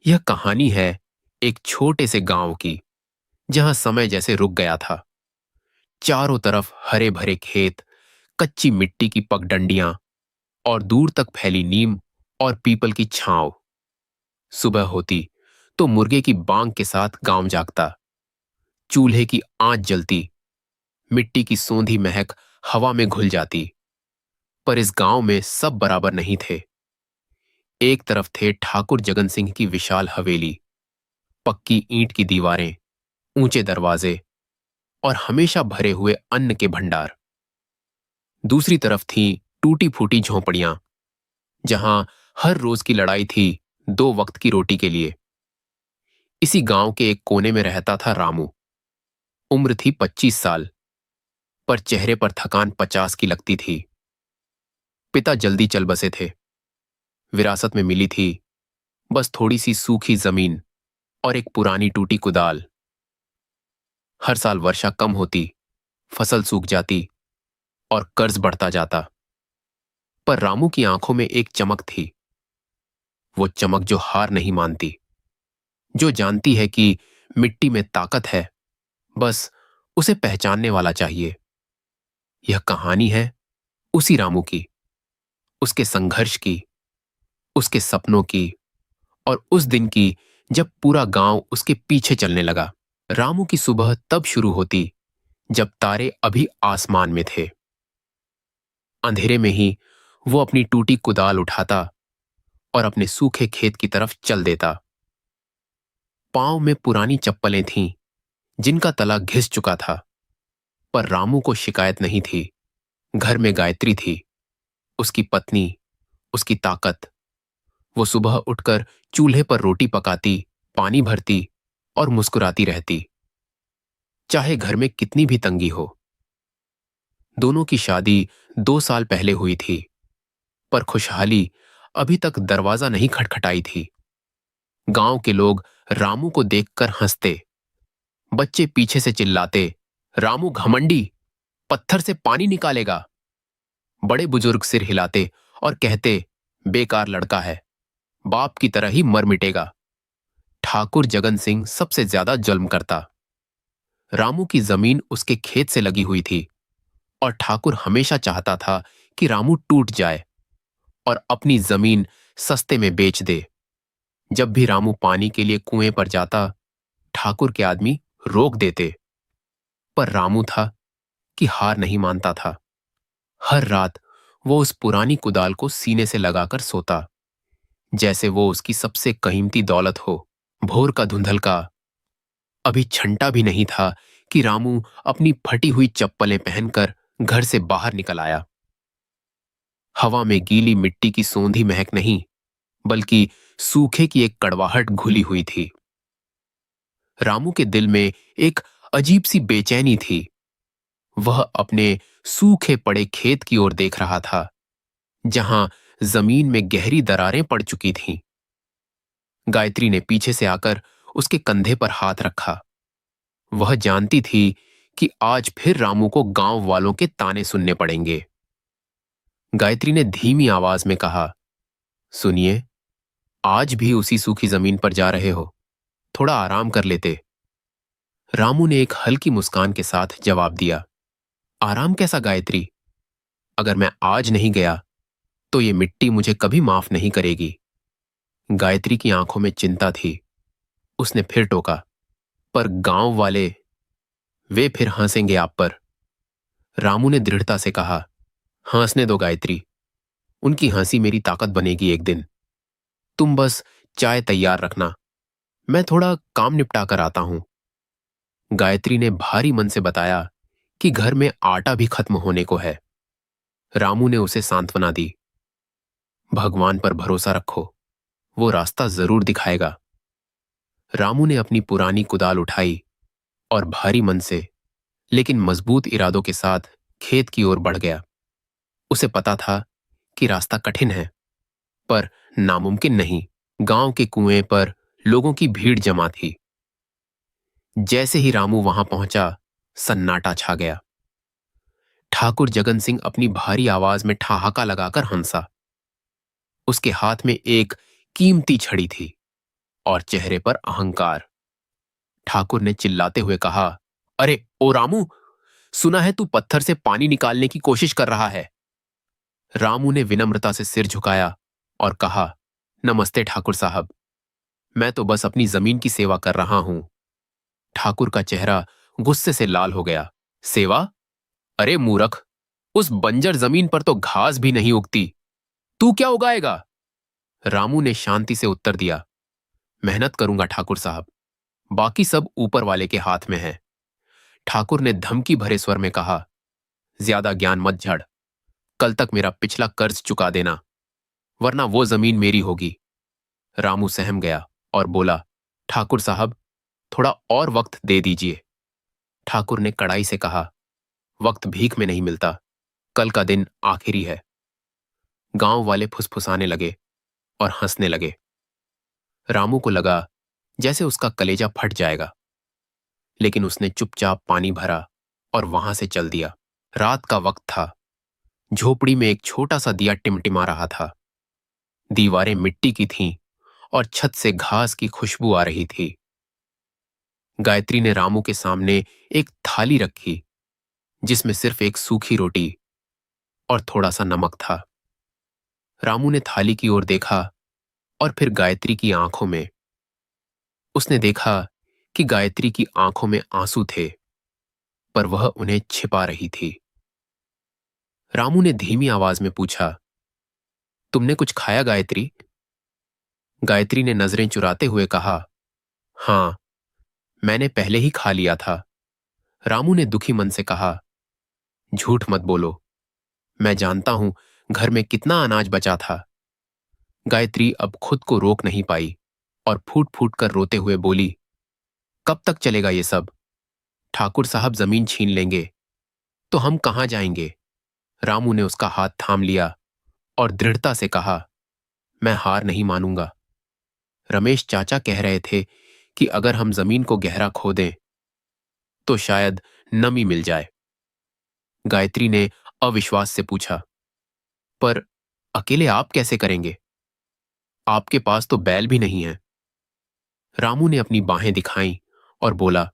यह कहानी है एक छोटे से गांव की, जहां समय जैसे रुक गया था। चारों तरफ हरे भरे खेत, कच्ची मिट्टी की पगडंडियां और दूर तक फैली नीम और पीपल की छांव। सुबह होती तो मुर्गे की बांग के साथ गांव जागता। चूल्हे की आंच जलती, मिट्टी की सोंधी महक हवा में घुल जाती। पर इस गांव में सब बराबर नहीं थे। एक तरफ थे ठाकुर जगन सिंह की विशाल हवेली, पक्की ईंट की दीवारें, ऊंचे दरवाजे और हमेशा भरे हुए अन्न के भंडार। दूसरी तरफ थीं टूटी फूटी झोंपड़ियां, जहां हर रोज की लड़ाई थी दो वक्त की रोटी के लिए। इसी गांव के एक कोने में रहता था रामू। उम्र थी 25 साल, पर चेहरे पर थकान 50 की लगती थी। पिता जल्दी चल बसे थे। विरासत में मिली थी बस थोड़ी सी सूखी जमीन और एक पुरानी टूटी कुदाल। हर साल वर्षा कम होती, फसल सूख जाती और कर्ज बढ़ता जाता। पर रामू की आंखों में एक चमक थी, वो चमक जो हार नहीं मानती, जो जानती है कि मिट्टी में ताकत है, बस उसे पहचानने वाला चाहिए। यह कहानी है उसी रामू की, उसके संघर्ष की, उसके सपनों की और उस दिन की जब पूरा गांव उसके पीछे चलने लगा। रामू की सुबह तब शुरू होती जब तारे अभी आसमान में थे। अंधेरे में ही वो अपनी टूटी कुदाल उठाता और अपने सूखे खेत की तरफ चल देता। पांव में पुरानी चप्पलें थीं, जिनका तला घिस चुका था। पर रामू को शिकायत नहीं थी। घर में गायत्री थी, उसकी पत्नी, उसकी ताकत। वो सुबह उठकर चूल्हे पर रोटी पकाती, पानी भरती और मुस्कुराती रहती, चाहे घर में कितनी भी तंगी हो। दोनों की शादी 2 साल पहले हुई थी, पर खुशहाली अभी तक दरवाजा नहीं खटखटाई थी। गांव के लोग रामू को देखकर हंसते, बच्चे पीछे से चिल्लाते, रामू घमंडी, पत्थर से पानी निकालेगा। बड़े बुजुर्ग सिर हिलाते और कहते, बेकार लड़का है, बाप की तरह ही मर मिटेगा। ठाकुर जगन सिंह सबसे ज्यादा जुल्म करता। रामू की जमीन उसके खेत से लगी हुई थी और ठाकुर हमेशा चाहता था कि रामू टूट जाए और अपनी जमीन सस्ते में बेच दे। जब भी रामू पानी के लिए कुएं पर जाता, ठाकुर के आदमी रोक देते। पर रामू था कि हार नहीं मानता था। हर रात वो उस पुरानी कुदाल को सीने से लगाकर सोता, जैसे वो उसकी सबसे कीमती दौलत हो। भोर का धुंधलका अभी छंटा भी नहीं था कि रामू अपनी फटी हुई चप्पलें पहनकर घर से बाहर निकल आया। हवा में गीली मिट्टी की सोंधी महक नहीं, बल्कि सूखे की एक कड़वाहट घुली हुई थी। रामू के दिल में एक अजीब सी बेचैनी थी। वह अपने सूखे पड़े खेत की ओर देख रहा था, जहां जमीन में गहरी दरारें पड़ चुकी थीं। गायत्री ने पीछे से आकर उसके कंधे पर हाथ रखा। वह जानती थी कि आज फिर रामू को गांव वालों के ताने सुनने पड़ेंगे। गायत्री ने धीमी आवाज में कहा, सुनिए, आज भी उसी सूखी जमीन पर जा रहे हो? थोड़ा आराम कर लेते। रामू ने एक हल्की मुस्कान के साथ जवाब दिया, आराम कैसा गायत्री? अगर मैं आज नहीं गया तो ये मिट्टी मुझे कभी माफ नहीं करेगी। गायत्री की आंखों में चिंता थी। उसने फिर टोका, पर गांव वाले, वे फिर हंसेंगे आप पर। रामू ने दृढ़ता से कहा, हंसने दो गायत्री, उनकी हंसी मेरी ताकत बनेगी एक दिन। तुम बस चाय तैयार रखना, मैं थोड़ा काम निपटा कर आता हूं। गायत्री ने भारी मन से बताया कि घर में आटा भी खत्म होने को है। रामू ने उसे सांत्वना दी, भगवान पर भरोसा रखो, वो रास्ता जरूर दिखाएगा। रामू ने अपनी पुरानी कुदाल उठाई और भारी मन से, लेकिन मजबूत इरादों के साथ खेत की ओर बढ़ गया। उसे पता था कि रास्ता कठिन है, पर नामुमकिन नहीं। गांव के कुएं पर लोगों की भीड़ जमा थी। जैसे ही रामू वहां पहुंचा, सन्नाटा छा गया। ठाकुर जगन सिंह अपनी भारी आवाज में ठहाका लगाकर हंसा। उसके हाथ में एक कीमती छड़ी थी। और चेहरे पर अहंकार। ठाकुर ने चिल्लाते हुए कहा, अरे ओ रामू, सुना है तू पत्थर से पानी निकालने की कोशिश कर रहा है। रामू ने विनम्रता से सिर झुकाया और कहा, नमस्ते ठाकुर साहब, मैं तो बस अपनी जमीन की सेवा कर रहा हूं। ठाकुर का चेहरा गुस्से से लाल हो गया। सेवा? अरे मूर्ख, उस बंजर जमीन पर तो घास भी नहीं उगती, तू क्या उगाएगा? रामू ने शांति से उत्तर दिया, मेहनत करूंगा ठाकुर साहब, बाकी सब ऊपर वाले के हाथ में है। ठाकुर ने धमकी भरे स्वर में कहा, ज्यादा ज्ञान मत झड़, कल तक मेरा पिछला कर्ज चुका देना, वरना वो जमीन मेरी होगी। रामू सहम गया और बोला, ठाकुर साहब, थोड़ा और वक्त दे दीजिए। ठाकुर ने कड़ाई से कहा, वक्त भीख में नहीं मिलता, कल का दिन आखिरी है। गांव वाले फुसफुसाने लगे और हंसने लगे। रामू को लगा जैसे उसका कलेजा फट जाएगा, लेकिन उसने चुपचाप पानी भरा और वहां से चल दिया। रात का वक्त था। झोपड़ी में एक छोटा सा दिया टिमटिमा रहा था। दीवारें मिट्टी की थीं और छत से घास की खुशबू आ रही थी। गायत्री ने रामू के सामने एक थाली रखी जिसमें सिर्फ एक सूखी रोटी और थोड़ा सा नमक था। रामू ने थाली की ओर देखा और फिर गायत्री की आंखों में। उसने देखा कि गायत्री की आंखों में आंसू थे, पर वह उन्हें छिपा रही थी। रामू ने धीमी आवाज में पूछा, तुमने कुछ खाया गायत्री? गायत्री ने नजरें चुराते हुए कहा, हां, मैंने पहले ही खा लिया था। रामू ने दुखी मन से कहा, झूठ मत बोलो, मैं जानता हूं घर में कितना अनाज बचा था। गायत्री अब खुद को रोक नहीं पाई और फूट फूट कर रोते हुए बोली, कब तक चलेगा ये सब? ठाकुर साहब जमीन छीन लेंगे तो हम कहां जाएंगे? रामू ने उसका हाथ थाम लिया और दृढ़ता से कहा, मैं हार नहीं मानूंगा। रमेश चाचा कह रहे थे कि अगर हम जमीन को गहरा खोदें तो शायद नमी मिल जाए। गायत्री ने अविश्वास से पूछा, पर अकेले आप कैसे करेंगे? आपके पास तो बैल भी नहीं है। रामू ने अपनी बाहें दिखाईं और बोला,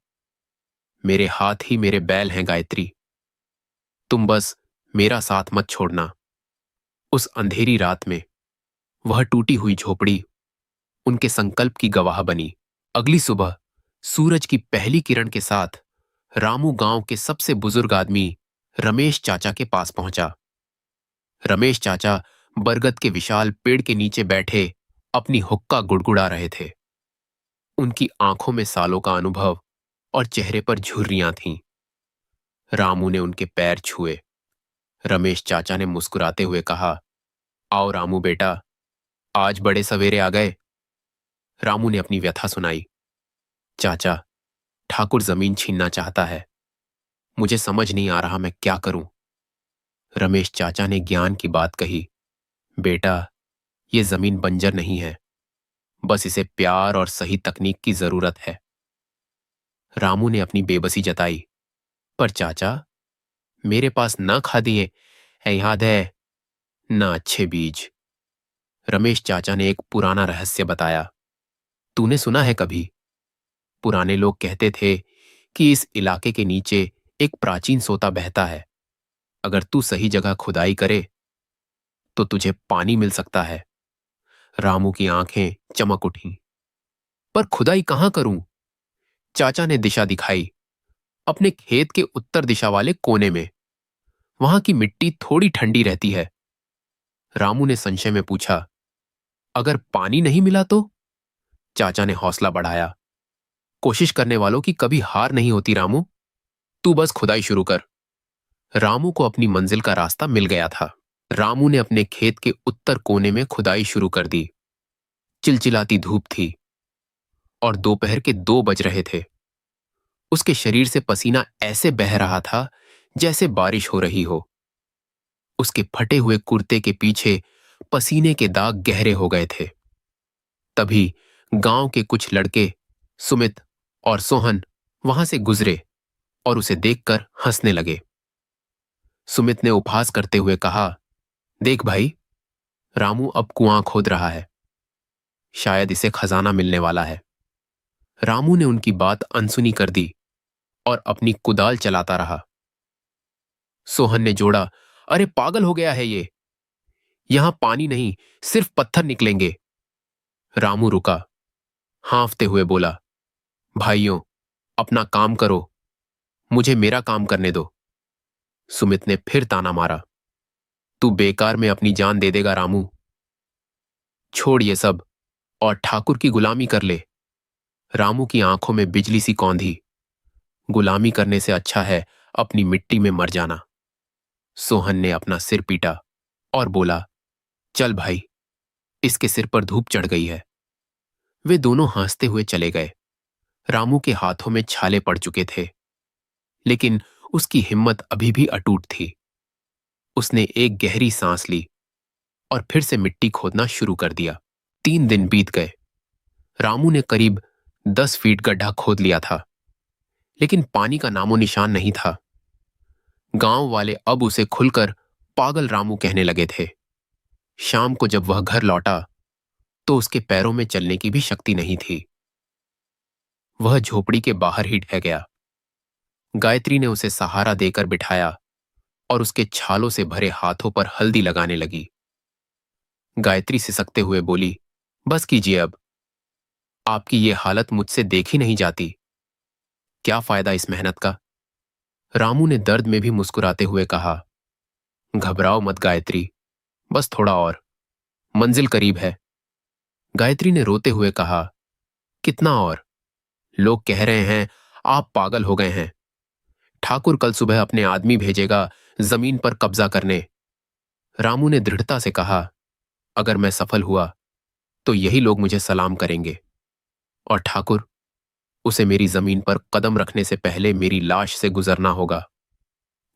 मेरे हाथ ही मेरे बैल हैं गायत्री, तुम बस मेरा साथ मत छोड़ना। उस अंधेरी रात में वह टूटी हुई झोपड़ी उनके संकल्प की गवाह बनी। अगली सुबह सूरज की पहली किरण के साथ रामू गांव के सबसे बुजुर्ग आदमी रमेश चाचा के पास पहुंचा। रमेश चाचा बरगद के विशाल पेड़ के नीचे बैठे अपनी हुक्का गुड़गुड़ा रहे थे। उनकी आंखों में सालों का अनुभव और चेहरे पर झुर्रियां थीं। रामू ने उनके पैर छुए। रमेश चाचा ने मुस्कुराते हुए कहा, आओ रामू बेटा, आज बड़े सवेरे आ गए। रामू ने अपनी व्यथा सुनाई। चाचा, ठाकुर जमीन छीनना चाहता है, मुझे समझ नहीं आ रहा मैं क्या करूं। रमेश चाचा ने ज्ञान की बात कही, बेटा, ये जमीन बंजर नहीं है, बस इसे प्यार और सही तकनीक की जरूरत है। रामू ने अपनी बेबसी जताई, पर चाचा, मेरे पास ना खादी है याद है, ना अच्छे बीज। रमेश चाचा ने एक पुराना रहस्य बताया। तूने सुना है कभी? पुराने लोग कहते थे कि इस इलाके के नीचे एक प्राचीन सोता बहता है। अगर तू सही जगह खुदाई करे तो तुझे पानी मिल सकता है। रामू की आंखें चमक उठीं। पर खुदाई कहां करूं? चाचा ने दिशा दिखाई, अपने खेत के उत्तर दिशा वाले कोने में। वहां की मिट्टी थोड़ी ठंडी रहती है। रामू ने संशय में पूछा, अगर पानी नहीं मिला तो? चाचा ने हौसला बढ़ाया, कोशिश करने वालों की कभी हार नहीं होती रामू, तू बस खुदाई शुरू कर। रामू को अपनी मंजिल का रास्ता मिल गया था। रामू ने अपने खेत के उत्तर कोने में खुदाई शुरू कर दी। चिलचिलाती धूप थी और दोपहर के 2 बज रहे थे। उसके शरीर से पसीना ऐसे बह रहा था जैसे बारिश हो रही हो। उसके फटे हुए कुर्ते के पीछे पसीने के दाग गहरे हो गए थे। तभी गांव के कुछ लड़के, सुमित और सोहन, वहां से गुजरे और उसे देखकर हंसने लगे। सुमित ने उपहास करते हुए कहा, देख भाई, रामू अब कुआं खोद रहा है। शायद इसे खजाना मिलने वाला है। रामू ने उनकी बात अनसुनी कर दी और अपनी कुदाल चलाता रहा। सोहन ने जोड़ा, अरे पागल हो गया है ये, यहां पानी नहीं, सिर्फ पत्थर निकलेंगे। रामू रुका, हांफते हुए बोला, भाइयों, अपना काम करो, मुझे मेरा काम करने दो। सुमित ने फिर ताना मारा, तू बेकार में अपनी जान दे देगा रामू। छोड़ ये सब और ठाकुर की गुलामी कर ले। रामू की आंखों में बिजली सी कौंधी। गुलामी करने से अच्छा है अपनी मिट्टी में मर जाना। सोहन ने अपना सिर पीटा और बोला, चल भाई, इसके सिर पर धूप चढ़ गई है। वे दोनों हंसते हुए चले गए। रामू के हाथों में छाले पड़ चुके थे, लेकिन उसकी हिम्मत अभी भी अटूट थी। उसने एक गहरी सांस ली और फिर से मिट्टी खोदना शुरू कर दिया। 3 दिन बीत गए। रामू ने करीब 10 फीट गड्ढा खोद लिया था, लेकिन पानी का नामो निशान नहीं था। गांव वाले अब उसे खुलकर पागल रामू कहने लगे थे। शाम को जब वह घर लौटा तो उसके पैरों में चलने की भी शक्ति नहीं थी। वह झोपड़ी के बाहर ही ढह गया। गायत्री ने उसे सहारा देकर बिठाया और उसके छालों से भरे हाथों पर हल्दी लगाने लगी। गायत्री सिसकते हुए बोली, बस कीजिए अब, आपकी ये हालत मुझसे देखी नहीं जाती। क्या फायदा इस मेहनत का। रामू ने दर्द में भी मुस्कुराते हुए कहा, घबराओ मत गायत्री, बस थोड़ा और, मंजिल करीब है। गायत्री ने रोते हुए कहा, कितना और? लोग कह रहे हैं आप पागल हो गए हैं। ठाकुर कल सुबह अपने आदमी भेजेगा जमीन पर कब्जा करने। रामू ने दृढ़ता से कहा, अगर मैं सफल हुआ तो यही लोग मुझे सलाम करेंगे, और ठाकुर, उसे मेरी जमीन पर कदम रखने से पहले मेरी लाश से गुजरना होगा।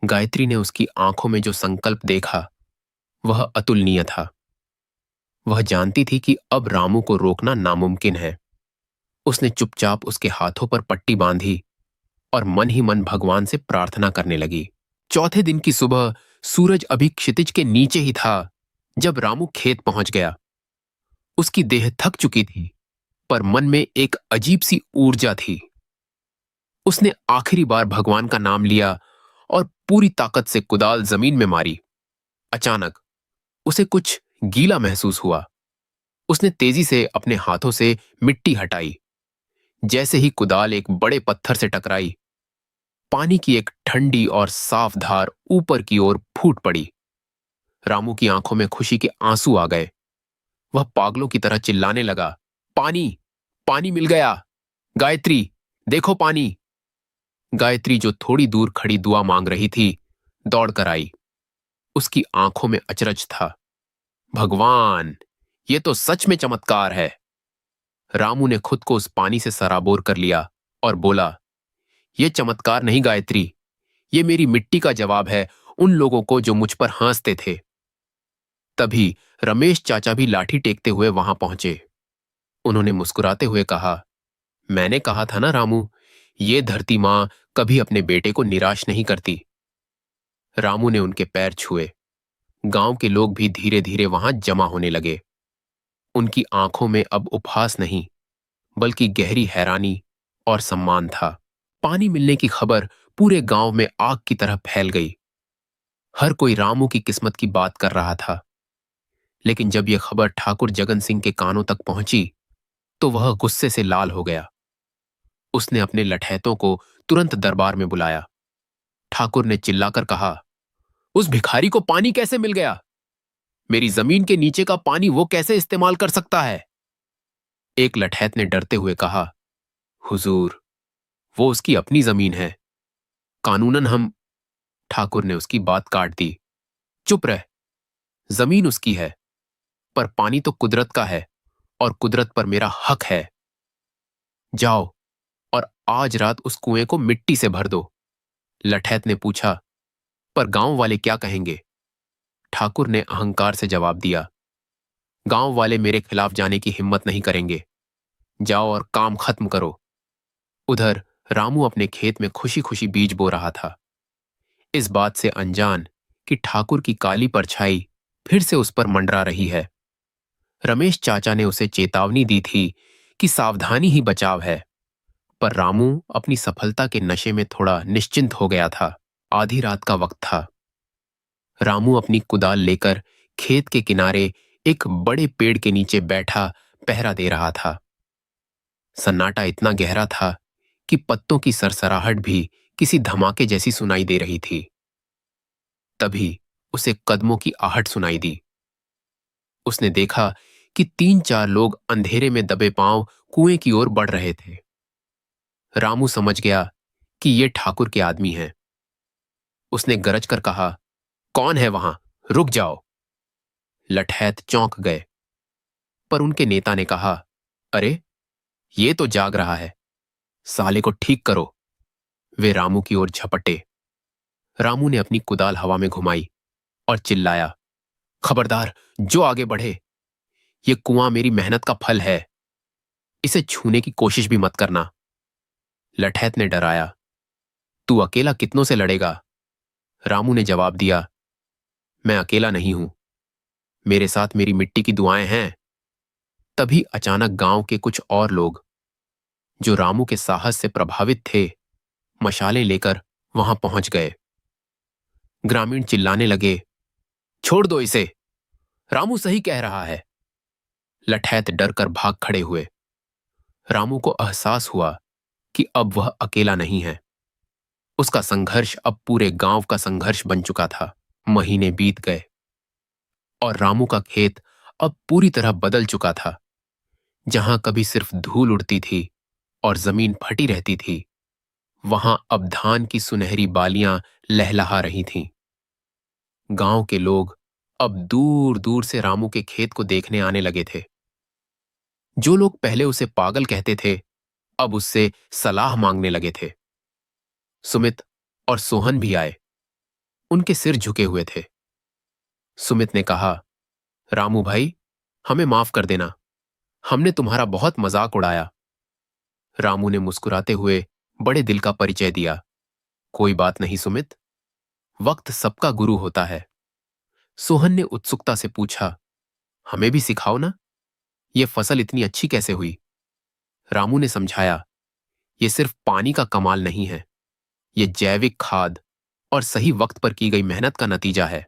गायत्री ने उसकी आंखों में जो संकल्प देखा वह अतुलनीय था। वह जानती थी कि अब रामू को रोकना नामुमकिन है। उसने चुपचाप उसके हाथों पर पट्टी बांधी और मन ही मन भगवान से प्रार्थना करने लगी। चौथे दिन की सुबह सूरज अभी क्षितिज के नीचे ही था जब रामू खेत पहुंच गया। उसकी देह थक चुकी थी, पर मन में एक अजीब सी ऊर्जा थी। उसने आखिरी बार भगवान का नाम लिया और पूरी ताकत से कुदाल जमीन में मारी। अचानक उसे कुछ गीला महसूस हुआ। उसने तेजी से अपने हाथों से मिट्टी हटाई। जैसे ही कुदाल एक बड़े पत्थर से टकराई, पानी की एक ठंडी और साफ धार ऊपर की ओर फूट पड़ी। रामू की आंखों में खुशी के आंसू आ गए। वह पागलों की तरह चिल्लाने लगा, पानी, पानी मिल गया, गायत्री, देखो पानी। गायत्री, जो थोड़ी दूर खड़ी दुआ मांग रही थी, दौड़कर आई। उसकी आंखों में अचरज था। भगवान, ये तो सच में चमत्कार है। रामू ने खुद को उस पानी से सराबोर कर लिया और बोला, ये चमत्कार नहीं गायत्री, ये मेरी मिट्टी का जवाब है उन लोगों को जो मुझ पर हंसते थे। तभी रमेश चाचा भी लाठी टेकते हुए वहां पहुंचे। उन्होंने मुस्कुराते हुए कहा, मैंने कहा था ना रामू, ये धरती मां कभी अपने बेटे को निराश नहीं करती। रामू ने उनके पैर छुए। गांव के लोग भी धीरे धीरे वहां जमा होने लगे। उनकी आंखों में अब उपहास नहीं, बल्कि गहरी हैरानी और सम्मान था। पानी मिलने की खबर पूरे गांव में आग की तरह फैल गई। हर कोई रामू की किस्मत की बात कर रहा था। लेकिन जब यह खबर ठाकुर जगन सिंह के कानों तक पहुंची तो वह गुस्से से लाल हो गया। उसने अपने लठैतों को तुरंत दरबार में बुलाया। ठाकुर ने चिल्लाकर कहा, उस भिखारी को पानी कैसे मिल गया? मेरी जमीन के नीचे का पानी वो कैसे इस्तेमाल कर सकता है? एक लठैत ने डरते हुए कहा, हुजूर, वो उसकी अपनी जमीन है, कानूनन हम। ठाकुर ने उसकी बात काट दी, चुप रह, जमीन उसकी है, पर पानी तो कुदरत का है और कुदरत पर मेरा हक है। जाओ और आज रात उस कुएं को मिट्टी से भर दो। लठैत ने पूछा, पर गांव वाले क्या कहेंगे? ठाकुर ने अहंकार से जवाब दिया, गांव वाले मेरे खिलाफ जाने की हिम्मत नहीं करेंगे। जाओ और काम खत्म करो। उधर रामू अपने खेत में खुशी खुशी बीज बो रहा था, इस बात से अनजान कि ठाकुर की काली परछाई फिर से उस पर मंडरा रही है। रमेश चाचा ने उसे चेतावनी दी थी कि सावधानी ही बचाव है, पर रामू अपनी सफलता के नशे में थोड़ा निश्चिंत हो गया था। आधी रात का वक्त था। रामू अपनी कुदाल लेकर खेत के किनारे एक बड़े पेड़ के नीचे बैठा पहरा दे रहा था। सन्नाटा इतना गहरा था कि पत्तों की सरसराहट भी किसी धमाके जैसी सुनाई दे रही थी। तभी उसे कदमों की आहट सुनाई दी। उसने देखा कि 3-4 लोग अंधेरे में दबे पांव कुएं की ओर बढ़ रहे थे। रामू समझ गया कि ये ठाकुर के आदमी हैं। उसने गरज कर कहा, कौन है वहां? रुक जाओ। लठैत चौंक गए, पर उनके नेता ने कहा, अरे, ये तो जाग रहा है, साले को ठीक करो। वे रामू की ओर झपटे। रामू ने अपनी कुदाल हवा में घुमाई और चिल्लाया, खबरदार, जो आगे बढ़े, ये कुआं मेरी मेहनत का फल है, इसे छूने की कोशिश भी मत करना। लठैत ने डराया, तू अकेला कितनों से लड़ेगा? रामू ने जवाब दिया, मैं अकेला नहीं हूं, मेरे साथ मेरी मिट्टी की दुआएं हैं। तभी अचानक गांव के कुछ और लोग, जो रामू के साहस से प्रभावित थे, मशालें लेकर वहां पहुंच गए। ग्रामीण चिल्लाने लगे, छोड़ दो इसे, रामू सही कह रहा है। लठैत डर कर भाग खड़े हुए। रामू को एहसास हुआ कि अब वह अकेला नहीं है। उसका संघर्ष अब पूरे गांव का संघर्ष बन चुका था। महीने बीत गए और रामू का खेत अब पूरी तरह बदल चुका था। जहां कभी सिर्फ धूल उड़ती थी और जमीन फटी रहती थी, वहां अब धान की सुनहरी बालियां लहलहा रही थीं। गांव के लोग अब दूर दूर से रामू के खेत को देखने आने लगे थे। जो लोग पहले उसे पागल कहते थे, अब उससे सलाह मांगने लगे थे। सुमित और सोहन भी आए। उनके सिर झुके हुए थे। सुमित ने कहा, रामू भाई, हमें माफ कर देना, हमने तुम्हारा बहुत मजाक उड़ाया। रामू ने मुस्कुराते हुए बड़े दिल का परिचय दिया, कोई बात नहीं सुमित, वक्त सबका गुरु होता है। सोहन ने उत्सुकता से पूछा, हमें भी सिखाओ ना, ये फसल इतनी अच्छी कैसे हुई? रामू ने समझाया, ये सिर्फ पानी का कमाल नहीं है, ये जैविक खाद और सही वक्त पर की गई मेहनत का नतीजा है।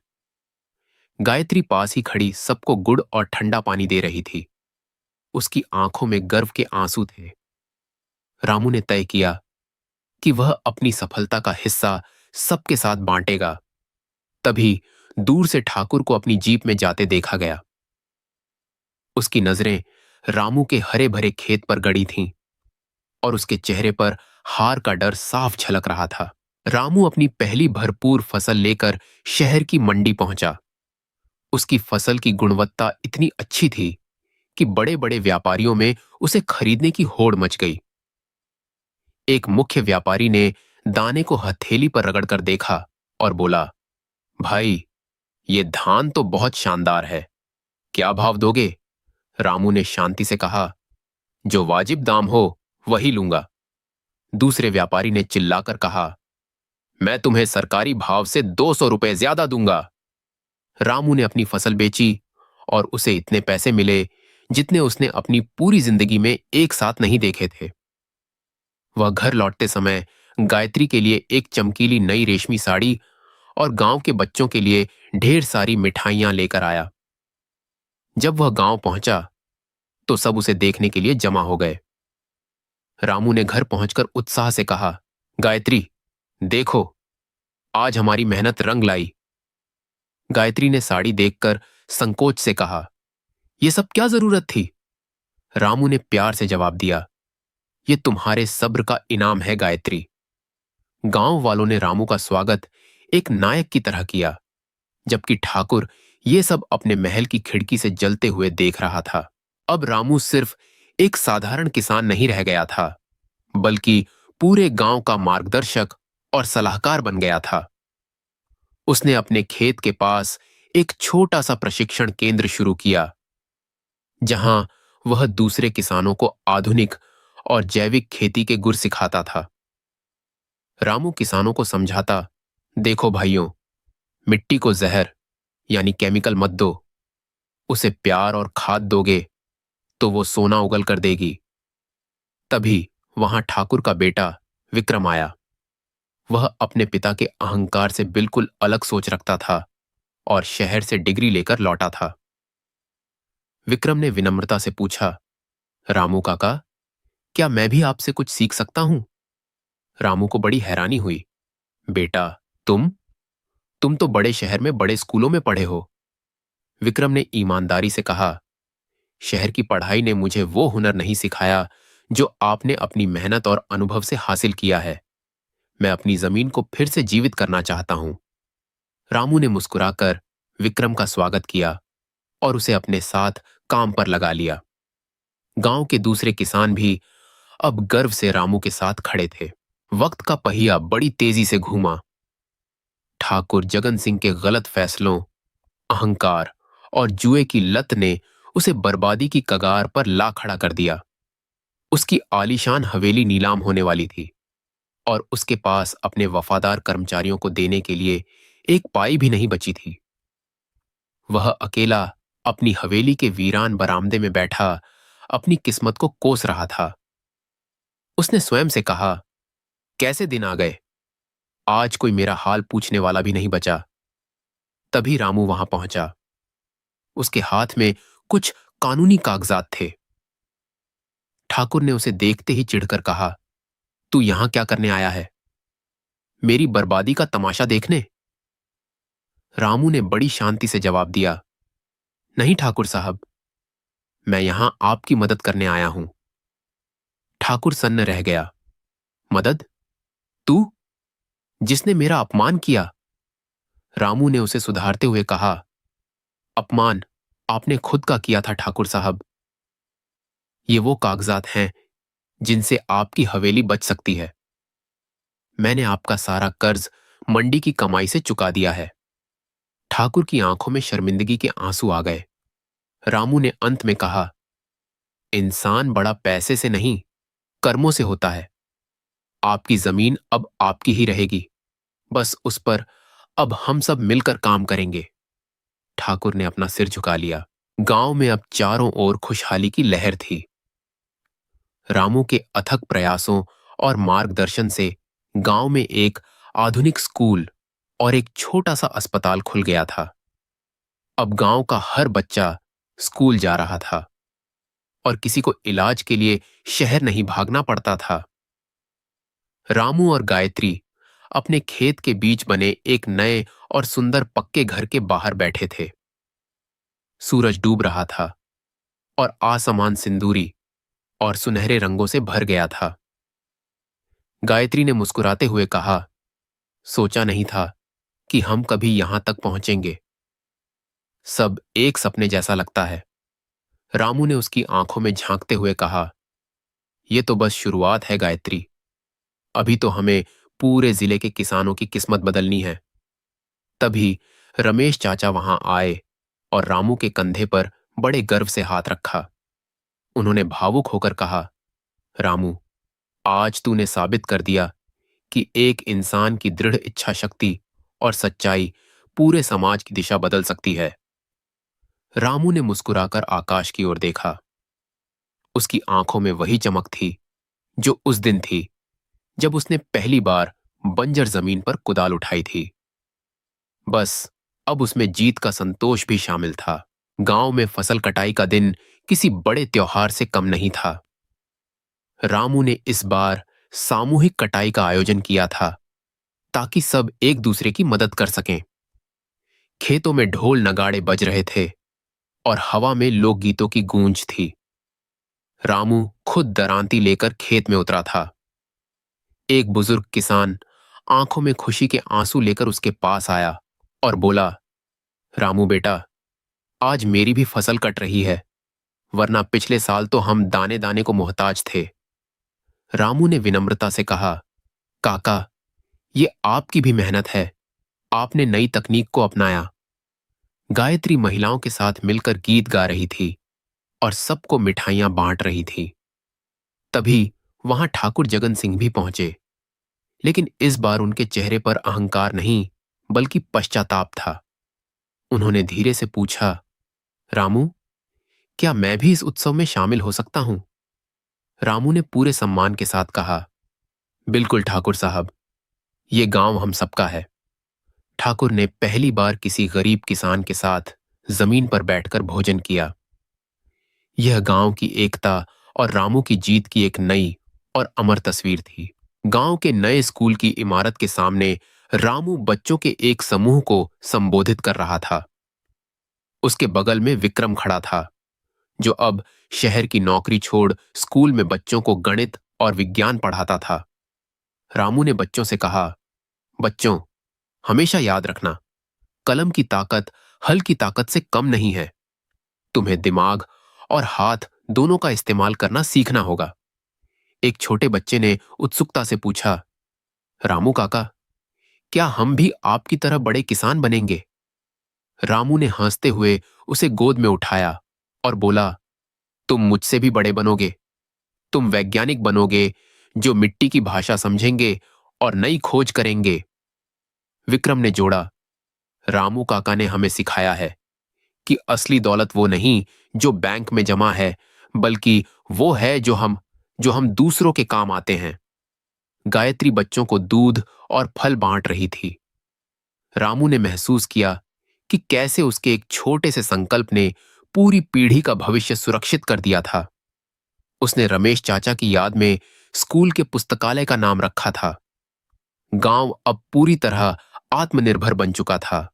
गायत्री पास ही खड़ी सबको गुड़ और ठंडा पानी दे रही थी। उसकी आंखों में गर्व के आंसू थे। रामू ने तय किया कि वह अपनी सफलता का हिस्सा सबके साथ बांटेगा। तभी दूर से ठाकुर को अपनी जीप में जाते देखा गया। उसकी नजरें रामू के हरे भरे खेत पर गड़ी थीं और उसके चेहरे पर हार का डर साफ झलक रहा था। रामू अपनी पहली भरपूर फसल लेकर शहर की मंडी पहुंचा। उसकी फसल की गुणवत्ता इतनी अच्छी थी कि बड़े बड़े व्यापारियों में उसे खरीदने की होड़ मच गई। एक मुख्य व्यापारी ने दाने को हथेली पर रगड़कर देखा और बोला, भाई, ये धान तो बहुत शानदार है, क्या भाव दोगे? रामू ने शांति से कहा, जो वाजिब दाम हो वही लूंगा। दूसरे व्यापारी ने चिल्लाकर कहा, मैं तुम्हें सरकारी भाव से 200 रुपए ज्यादा दूंगा। रामू ने अपनी फसल बेची और उसे इतने पैसे मिले जितने उसने अपनी पूरी जिंदगी में एक साथ नहीं देखे थे। वह घर लौटते समय गायत्री के लिए एक चमकीली नई रेशमी साड़ी और गांव के बच्चों के लिए ढेर सारी मिठाइयां लेकर आया। जब वह गांव पहुंचा तो सब उसे देखने के लिए जमा हो गए। रामू ने घर पहुंचकर उत्साह से कहा, गायत्री, देखो, आज हमारी मेहनत रंग लाई। गायत्री ने साड़ी देखकर संकोच से कहा, यह सब क्या जरूरत थी? रामू ने प्यार से जवाब दिया, यह तुम्हारे सब्र का इनाम है गायत्री। गांव वालों ने रामू का स्वागत एक नायक की तरह किया, जबकि ठाकुर ये सब अपने महल की खिड़की से जलते हुए देख रहा था। अब रामू सिर्फ एक साधारण किसान नहीं रह गया था, बल्कि पूरे गांव का मार्गदर्शक और सलाहकार बन गया था। उसने अपने खेत के पास एक छोटा सा प्रशिक्षण केंद्र शुरू किया, जहां वह दूसरे किसानों को आधुनिक और जैविक खेती के गुर सिखाता था। रामू किसानों को समझाता, देखो भाइयों, मिट्टी को जहर यानी केमिकल मत दो, उसे प्यार और खाद दोगे तो वो सोना उगल कर देगी। तभी वहां ठाकुर का बेटा विक्रम आया। वह अपने पिता के अहंकार से बिल्कुल अलग सोच रखता था और शहर से डिग्री लेकर लौटा था। विक्रम ने विनम्रता से पूछा, रामू काका, क्या मैं भी आपसे कुछ सीख सकता हूं? रामू को बड़ी हैरानी हुई। बेटा, तुम तो बड़े शहर में बड़े स्कूलों में पढ़े हो। विक्रम ने ईमानदारी से कहा, शहर की पढ़ाई ने मुझे वो हुनर नहीं सिखाया जो आपने अपनी मेहनत और अनुभव से हासिल किया है। मैं अपनी जमीन को फिर से जीवित करना चाहता हूं। रामू ने मुस्कुराकर विक्रम का स्वागत किया और उसे अपने साथ काम पर लगा लिया। गांव के दूसरे किसान भी अब गर्व से रामू के साथ खड़े थे। वक्त का पहिया बड़ी तेजी से घूमा। ठाकुर जगन सिंह के गलत फैसलों, अहंकार और जुए की लत ने उसे बर्बादी की कगार पर ला खड़ा कर दिया। उसकी आलीशान हवेली नीलाम होने वाली थी और उसके पास अपने वफादार कर्मचारियों को देने के लिए एक पाई भी नहीं बची थी। वह अकेला अपनी हवेली के वीरान बरामदे में बैठा अपनी किस्मत को कोस रहा था। उसने स्वयं से कहा, कैसे दिन आ गए, आज कोई मेरा हाल पूछने वाला भी नहीं बचा। तभी रामू वहां पहुंचा। उसके हाथ में कुछ कानूनी कागजात थे। ठाकुर ने उसे देखते ही चिढ़कर कहा, तू यहां क्या करने आया है? मेरी बर्बादी का तमाशा देखने? रामू ने बड़ी शांति से जवाब दिया, नहीं ठाकुर साहब, मैं यहां आपकी मदद करने आया हूं। ठाकुर सन्न रह गया। मदद? तू, जिसने मेरा अपमान किया? रामू ने उसे सुधारते हुए कहा, अपमान आपने खुद का किया था ठाकुर साहब। ये वो कागजात हैं जिनसे आपकी हवेली बच सकती है। मैंने आपका सारा कर्ज मंडी की कमाई से चुका दिया है। ठाकुर की आंखों में शर्मिंदगी के आंसू आ गए। रामू ने अंत में कहा, इंसान बड़ा पैसे से नहीं, कर्मों से होता है। आपकी जमीन अब आपकी ही रहेगी, बस उस पर अब हम सब मिलकर काम करेंगे। ठाकुर ने अपना सिर झुका लिया। गांव में अब चारों ओर खुशहाली की लहर थी। रामू के अथक प्रयासों और मार्गदर्शन से गांव में एक आधुनिक स्कूल और एक छोटा सा अस्पताल खुल गया था। अब गांव का हर बच्चा स्कूल जा रहा था और किसी को इलाज के लिए शहर नहीं भागना पड़ता था। रामू और गायत्री अपने खेत के बीच बने एक नए और सुंदर पक्के घर के बाहर बैठे थे। सूरज डूब रहा था और आसमान सिंदूरी और सुनहरे रंगों से भर गया था। गायत्री ने मुस्कुराते हुए कहा, सोचा नहीं था कि हम कभी यहां तक पहुंचेंगे। सब एक सपने जैसा लगता है। रामू ने उसकी आंखों में झांकते हुए कहा, यह तो बस शुरुआत है गायत्री। अभी तो हमें पूरे जिले के किसानों की किस्मत बदलनी है। तभी रमेश चाचा वहां आए और रामू के कंधे पर बड़े गर्व से हाथ रखा। उन्होंने भावुक होकर कहा, रामू, आज तूने साबित कर दिया कि एक इंसान की दृढ़ इच्छा शक्ति और सच्चाई पूरे समाज की दिशा बदल सकती है। रामू ने मुस्कुराकर आकाश की ओर देखा। उसकी आंखों में वही चमक थी जो उस दिन थी जब उसने पहली बार बंजर जमीन पर कुदाल उठाई थी। बस अब उसमें जीत का संतोष भी शामिल था। गांव में फसल कटाई का दिन किसी बड़े त्योहार से कम नहीं था। रामू ने इस बार सामूहिक कटाई का आयोजन किया था ताकि सब एक दूसरे की मदद कर सकें। खेतों में ढोल नगाड़े बज रहे थे और हवा में लोकगीतों की गूंज थी। रामू खुद दरांती लेकर खेत में उतरा था। एक बुजुर्ग किसान आंखों में खुशी के आंसू लेकर उसके पास आया और बोला, रामू बेटा, आज मेरी भी फसल कट रही है, वरना पिछले साल तो हम दाने दाने को मोहताज थे। रामू ने विनम्रता से कहा, काका, ये आपकी भी मेहनत है। आपने नई तकनीक को अपनाया। गायत्री महिलाओं के साथ मिलकर गीत गा रही थी और सबको मिठाइयां बांट रही थी। तभी वहां ठाकुर जगन सिंह भी पहुंचे, लेकिन इस बार उनके चेहरे पर अहंकार नहीं बल्कि पश्चाताप था। उन्होंने धीरे से पूछा, रामू, क्या मैं भी इस उत्सव में शामिल हो सकता हूं? रामू ने पूरे सम्मान के साथ कहा। बिल्कुल ठाकुर साहब, ये गांव हम सबका है। ठाकुर ने पहली बार किसी गरीब किसान के साथ जमीन पर बैठकर भोजन किया। यह गांव की एकता और रामू की जीत की एक नई और अमर तस्वीर थी। गांव के नए स्कूल की इमारत के सामने रामू बच्चों के एक समूह को संबोधित कर रहा था। उसके बगल में विक्रम खड़ा था, जो अब शहर की नौकरी छोड़ स्कूल में बच्चों को गणित और विज्ञान पढ़ाता था। रामू ने बच्चों से कहा, बच्चों, हमेशा याद रखना, कलम की ताकत हल की ताकत से कम नहीं है। तुम्हें दिमाग और हाथ दोनों का इस्तेमाल करना सीखना होगा। एक छोटे बच्चे ने उत्सुकता से पूछा, रामू काका, क्या हम भी आपकी तरह बड़े किसान बनेंगे? रामू ने हंसते हुए उसे गोद में उठाया और बोला, तुम मुझसे भी बड़े बनोगे। तुम वैज्ञानिक बनोगे, जो मिट्टी की भाषा समझेंगे और नई खोज करेंगे। विक्रम ने जोड़ा, रामू काका ने हमें सिखाया है कि असली दौलत वो नहीं जो बैंक में जमा है, बल्कि वो है जो हम दूसरों के काम आते हैं। गायत्री बच्चों को दूध और फल बांट रही थी। रामू ने महसूस किया कि कैसे उसके एक छोटे से संकल्प ने पूरी पीढ़ी का भविष्य सुरक्षित कर दिया था। उसने रमेश चाचा की याद में स्कूल के पुस्तकालय का नाम रखा था। गांव अब पूरी तरह आत्मनिर्भर बन चुका था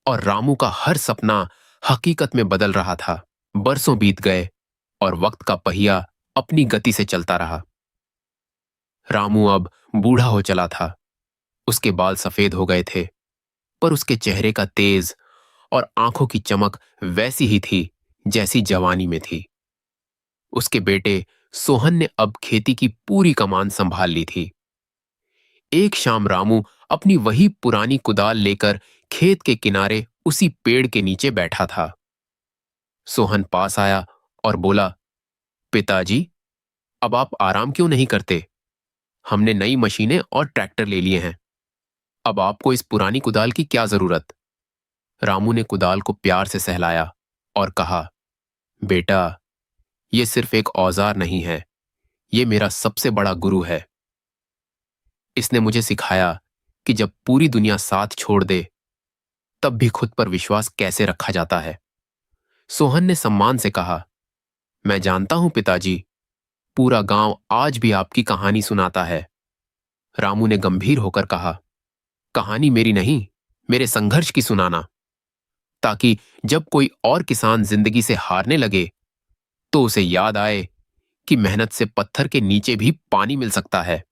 और रामू का हर सपना हकीकत में बदल रहा था। बरसों बीत गए और वक्त का पहिया अपनी गति से चलता रहा। रामू अब बूढ़ा हो चला था। उसके बाल सफेद हो गए थे, पर उसके चेहरे का तेज और आंखों की चमक वैसी ही थी जैसी जवानी में थी। उसके बेटे सोहन ने अब खेती की पूरी कमान संभाल ली थी। एक शाम रामू अपनी वही पुरानी कुदाल लेकर खेत के किनारे उसी पेड़ के नीचे बैठा था। सोहन पास आया और बोला, पिताजी, अब आप आराम क्यों नहीं करते? हमने नई मशीनें और ट्रैक्टर ले लिए हैं। अब आपको इस पुरानी कुदाल की क्या जरूरत? रामू ने कुदाल को प्यार से सहलाया और कहा, बेटा, ये सिर्फ एक औजार नहीं है, ये मेरा सबसे बड़ा गुरु है। इसने मुझे सिखाया कि जब पूरी दुनिया साथ छोड़ दे, तब भी खुद पर विश्वास कैसे रखा जाता है। सोहन ने सम्मान से कहा, मैं जानता हूं पिताजी, पूरा गांव आज भी आपकी कहानी सुनाता है। रामू ने गंभीर होकर कहा, कहानी मेरी नहीं, मेरे संघर्ष की सुनाना, ताकि जब कोई और किसान जिंदगी से हारने लगे तो उसे याद आए कि मेहनत से पत्थर के नीचे भी पानी मिल सकता है।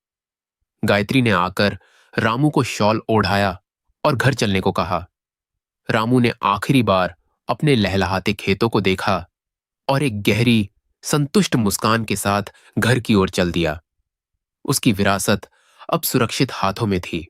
गायत्री ने आकर रामू को शॉल ओढ़ाया और घर चलने को कहा। रामू ने आखिरी बार अपने लहलहाते खेतों को देखा और एक गहरी, संतुष्ट मुस्कान के साथ घर की ओर चल दिया। उसकी विरासत अब सुरक्षित हाथों में थी।